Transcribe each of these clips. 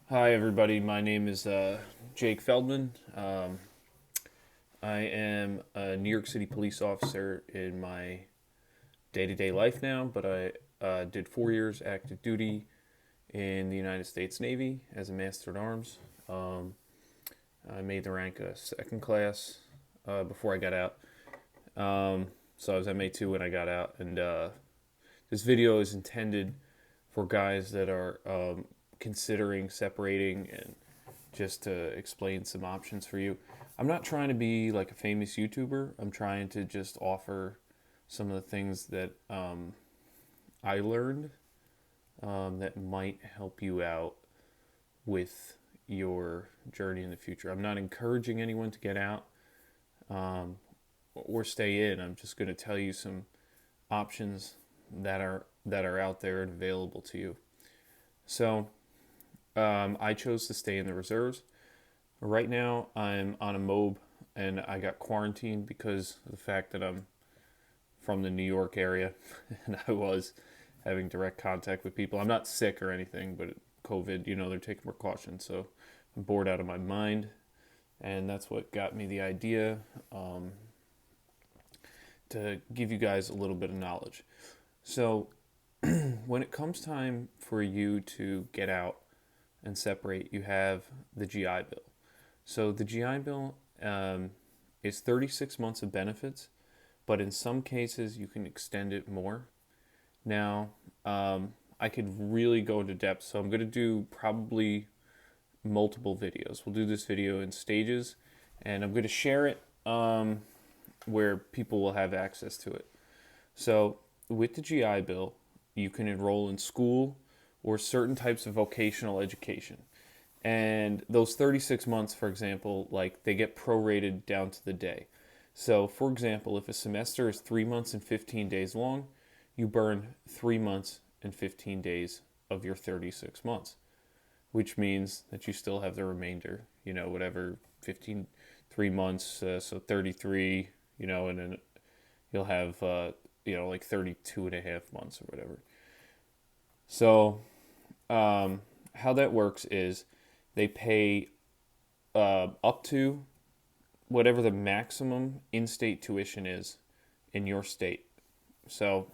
Hi, everybody. My name is Jake Feldman. I am a New York City police officer in my day to day life now, but I did 4 years active duty in the United States Navy as a Master at Arms. Um, I made the rank a second class before I got out. So I was MA2 when I got out, and this video is intended for guys that are considering separating and just to explain some options for you. I'm not trying to be like a famous YouTuber. I'm trying to just offer some of the things that I learned that might help you out with your journey in the future. I'm not encouraging anyone to get out or stay in. I'm just going to tell you some options that are out there and available to you. So I chose to stay in the reserves. Right now, I'm on a MOB and I got quarantined because of the fact that I'm from the New York area and I was having direct contact with people. I'm not sick or anything, but COVID, they're taking precautions. So I'm bored out of my mind. And that's what got me the idea to give you guys a little bit of knowledge. So when it comes time for you to get out and separate, you have the GI Bill. So the GI Bill is 36 months of benefits, but in some cases you can extend it more. Now, I could really go into depth, so I'm going to do probably multiple videos. We'll do this video in stages, and I'm going to share it where people will have access to it. So with the GI Bill, you can enroll in school or certain types of vocational education. And those 36 months, for example, like they get prorated down to the day. So, for example, if a semester is 3 months and 15 days long, you burn 3 months and 15 days of your 36 months, which means that you still have the remainder, whatever 15, 3 months, so 33, and then you'll have, like 32 and a half months or whatever. So, how that works is they pay up to whatever the maximum in-state tuition is in your state. So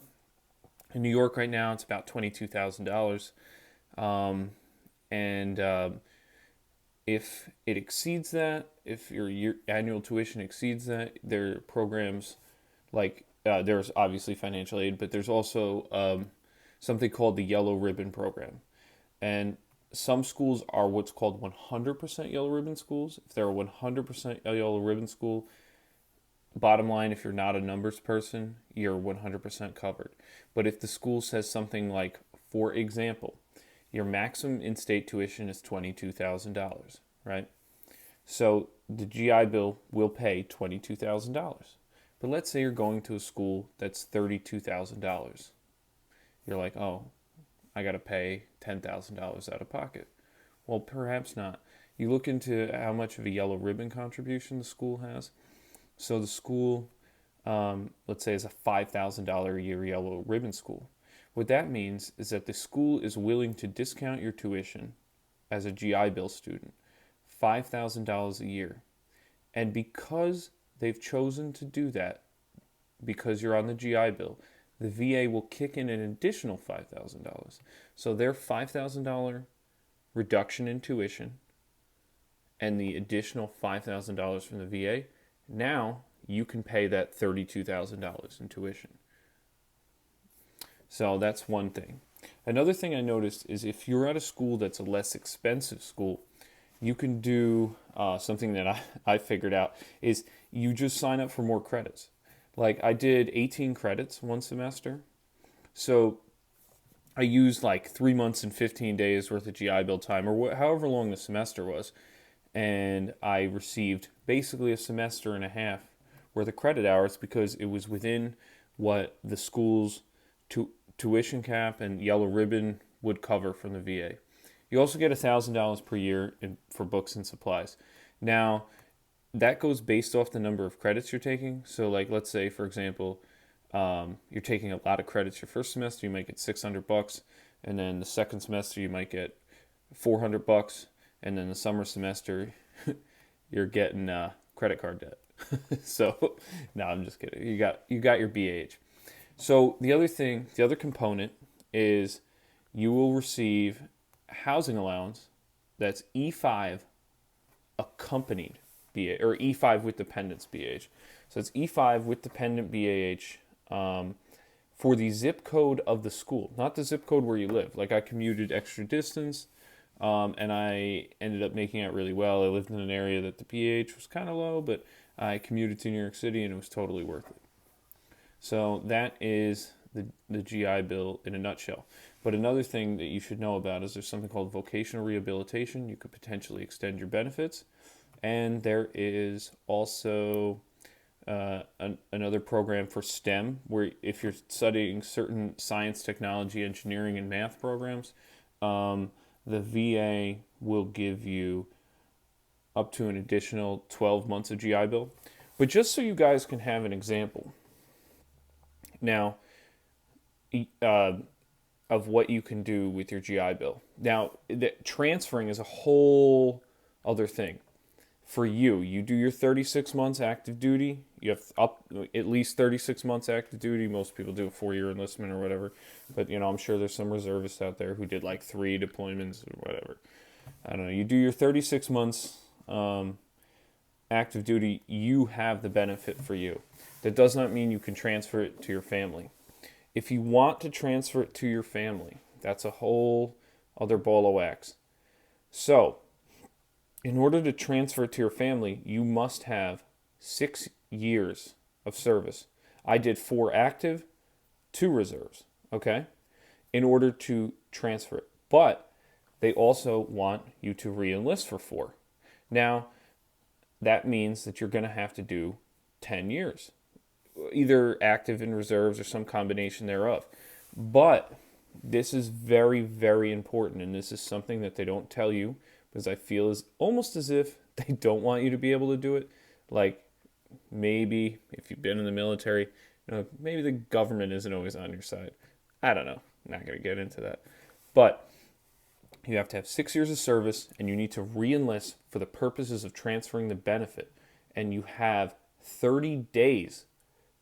in New York right now, it's about $22,000. And if it exceeds that, if your annual tuition exceeds that, there are programs like there's obviously financial aid, but there's also something called the Yellow Ribbon Program. And some schools are what's called 100% Yellow Ribbon schools. If they're a 100% Yellow Ribbon school, bottom line, if you're not a numbers person, you're 100% covered. But if the school says something like, for example, your maximum in-state tuition is $22,000, right? So the GI Bill will pay $22,000. But let's say you're going to a school that's $32,000. You're like, oh, I got to pay $10,000 out of pocket. Well, perhaps not. You look into how much of a yellow ribbon contribution the school has. So the school, let's say, is a $5,000 a year yellow ribbon school. What that means is that the school is willing to discount your tuition as a GI Bill student, $5,000 a year. And because they've chosen to do that, because you're on the GI Bill, the VA will kick in an additional $5,000. So their $5,000 reduction in tuition and the additional $5,000 from the VA, now you can pay that $32,000 in tuition. So that's one thing. Another thing I noticed is if you're at a school that's a less expensive school, you can do something that I figured out is you just sign up for more credits. Like I did 18 credits one semester. So I used like 3 months and 15 days worth of GI Bill time or however long the semester was. And I received basically a semester and a half worth of credit hours because it was within what the school's tuition cap and yellow ribbon would cover from the VA. You also get $1,000 per year for books and supplies. Now, that goes based off the number of credits you're taking. So, like, let's say, for example, you're taking a lot of credits your first semester, you might get $600, and then the second semester you might get $400, and then the summer semester, you're getting credit card debt. So, no, I'm just kidding. You got your BAH. So the other component is you will receive housing allowance that's E5 accompanied BA or E5 with dependents BAH. So it's E5 with dependent BAH for the zip code of the school, not the zip code where you live. Like I commuted extra distance, and I ended up making it really well. I lived in an area that the BAH was kind of low, but I commuted to New York City and it was totally worth it. So that is the GI Bill in a nutshell. But another thing that you should know about is there's something called vocational rehabilitation. You could potentially extend your benefits. And there is also another program for STEM, where if you're studying certain science, technology, engineering, and math programs, the VA will give you up to an additional 12 months of GI Bill. But just so you guys can have an example, now, of what you can do with your GI Bill. Now, transferring is a whole other thing. For you do your 36 months active duty. You have up at least 36 months active duty. Most people do a 4-year enlistment or whatever. But, I'm sure there's some reservists out there who did like 3 deployments or whatever. I don't know. You do your 36 months active duty, you have the benefit for you. That does not mean you can transfer it to your family. If you want to transfer it to your family, that's a whole other ball of wax. So, in order to transfer it to your family, you must have 6 years of service. I did 4 active, 2 reserves, okay, in order to transfer it. But they also want you to re-enlist for 4. Now, that means that you're going to have to do 10 years, either active in reserves or some combination thereof. But this is very, very important, and this is something that they don't tell you, because I feel is almost as if they don't want you to be able to do it. Like maybe if you've been in the military, maybe the government isn't always on your side. I don't know. I'm not going to get into that. But you have to have 6 years of service, and you need to re-enlist for the purposes of transferring the benefit. And you have 30 days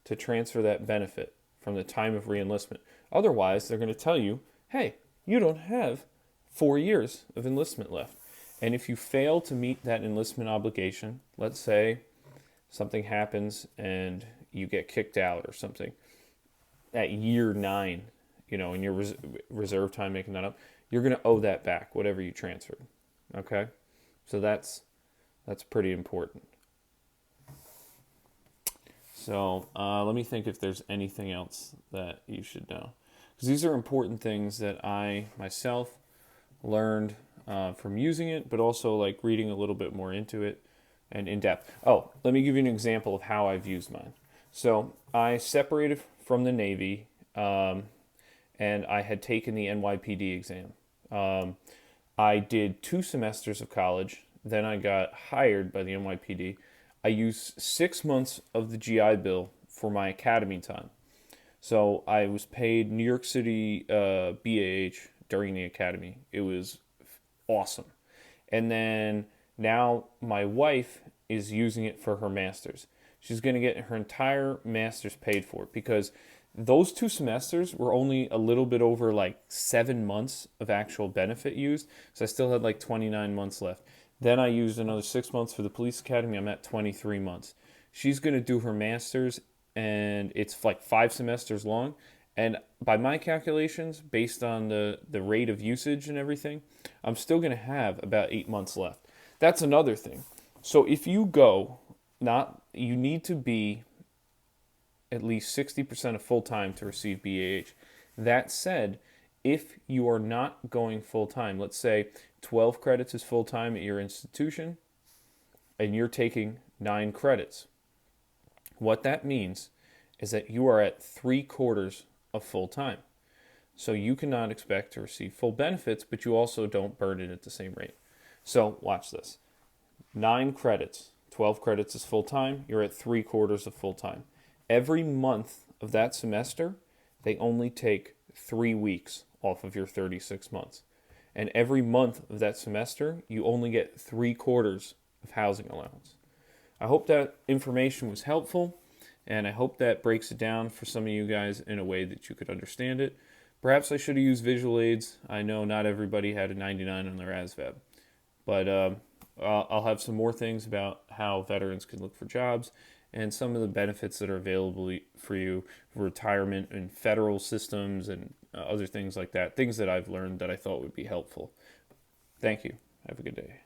to transfer that benefit from the time of re-enlistment. Otherwise, they're going to tell you, hey, you don't have 4 years of enlistment left. And if you fail to meet that enlistment obligation, let's say something happens and you get kicked out or something at year 9, in your reserve time, making that up, you're going to owe that back, whatever you transferred. Okay? So that's pretty important. So let me think if there's anything else that you should know. Because these are important things that I myself learned from using it, but also like reading a little bit more into it and in depth. Oh, let me give you an example of how I've used mine. So I separated from the Navy, and I had taken the NYPD exam. I did 2 semesters of college. Then I got hired by the NYPD. I used 6 months of the GI Bill for my academy time. So I was paid New York City BAH during the academy. It was awesome. And then now my wife is using it for her master's. She's going to get her entire master's paid for because those 2 semesters were only a little bit over like 7 months of actual benefit used. So I still had like 29 months left. Then I used another 6 months for the police academy. I'm at 23 months. She's going to do her master's, and it's like 5 semesters long. And by my calculations, based on the rate of usage and everything, I'm still going to have about 8 months left. That's another thing. So if you go, you need to be at least 60% of full-time to receive BAH. That said, if you are not going full-time, let's say 12 credits is full-time at your institution, and you're taking 9 credits, what that means is that you are at 3/4 of full-time. So you cannot expect to receive full benefits, but you also don't burn it at the same rate. So watch this. 9 credits, 12 credits is full-time, you're at 3/4 of full-time. Every month of that semester, they only take 3 weeks off of your 36 months. And every month of that semester, you only get 3/4 of housing allowance. I hope that information was helpful, and I hope that breaks it down for some of you guys in a way that you could understand it. Perhaps I should have used visual aids. I know not everybody had a 99 on their ASVAB, but I'll have some more things about how veterans can look for jobs and some of the benefits that are available for you, retirement and federal systems and other things like that, things that I've learned that I thought would be helpful. Thank you. Have a good day.